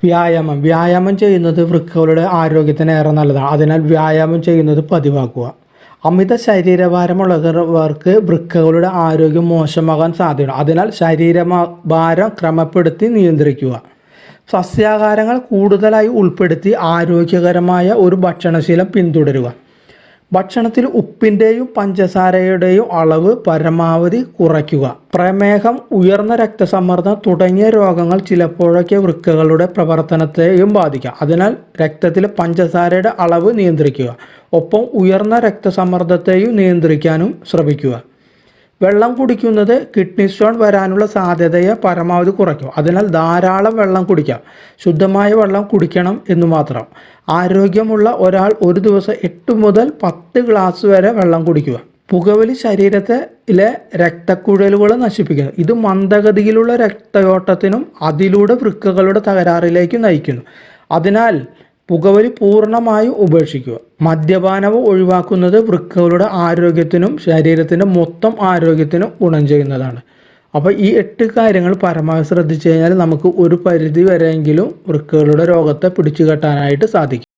വ്യായാമം ചെയ്യുന്നത് വൃക്കകളുടെ ആരോഗ്യത്തിന് ഏറെ നല്ലതാണ്. അതിനാൽ വ്യായാമം ചെയ്യുന്നത് പതിവാക്കുക. അമിത ശരീരഭാരമുള്ളവർക്ക് വൃക്കകളുടെ ആരോഗ്യം മോശമാകാൻ സാധ്യതയുണ്ട്. അതിനാൽ ശരീരഭാരം ക്രമപ്പെടുത്തി നിയന്ത്രിക്കുക. സസ്യാഹാരങ്ങൾ കൂടുതലായി ഉൾപ്പെടുത്തി ആരോഗ്യകരമായ ഒരു ഭക്ഷണശീലം പിന്തുടരുക. ഭക്ഷണത്തിൽ ഉപ്പിൻ്റെയും പഞ്ചസാരയുടെയും അളവ് പരമാവധി കുറയ്ക്കുക. പ്രമേഹം, ഉയർന്ന രക്തസമ്മർദ്ദം തുടങ്ങിയ രോഗങ്ങൾ ചിലപ്പോഴൊക്കെ വൃക്കകളുടെ പ്രവർത്തനത്തെയും ബാധിക്കാം. അതിനാൽ രക്തത്തിൽ പഞ്ചസാരയുടെ അളവ് നിയന്ത്രിക്കുക. ഒപ്പം ഉയർന്ന രക്തസമ്മർദ്ദത്തെയും നിയന്ത്രിക്കാനും ശ്രമിക്കുക. വെള്ളം കുടിക്കുന്നത് കിഡ്നി സ്റ്റോൺ വരാനുള്ള സാധ്യതയെ പരമാവധി കുറയ്ക്കും. അതിനാൽ ധാരാളം വെള്ളം കുടിക്കാം. ശുദ്ധമായ വെള്ളം കുടിക്കണം എന്ന് മാത്രം. ആരോഗ്യമുള്ള ഒരാൾ ഒരു ദിവസം 8 മുതൽ 10 ഗ്ലാസ് വരെ വെള്ളം കുടിക്കുക. പുകവലി ശരീരത്തിലെ രക്തക്കുഴലുകൾ നശിപ്പിക്കുന്നു. ഇത് മന്ദഗതിയിലുള്ള രക്തയോട്ടത്തിനും അതിലൂടെ വൃക്കകളുടെ തകരാറിലേക്ക് നയിക്കുന്നു. അതിനാൽ പുകവലി പൂർണ്ണമായും ഉപേക്ഷിക്കുക. മദ്യപാനവും ഒഴിവാക്കുന്നത് വൃക്കകളുടെ ആരോഗ്യത്തിനും ശരീരത്തിൻ്റെ മൊത്തം ആരോഗ്യത്തിനും ഗുണം ചെയ്യുന്നതാണ്. അപ്പോൾ ഈ 8 കാര്യങ്ങൾ പരമാവധി ശ്രദ്ധിച്ചു കഴിഞ്ഞാൽ നമുക്ക് ഒരു പരിധി വരെയെങ്കിലും വൃക്കകളുടെ രോഗത്തെ പിടിച്ചു കെട്ടാനായിട്ട് സാധിക്കും.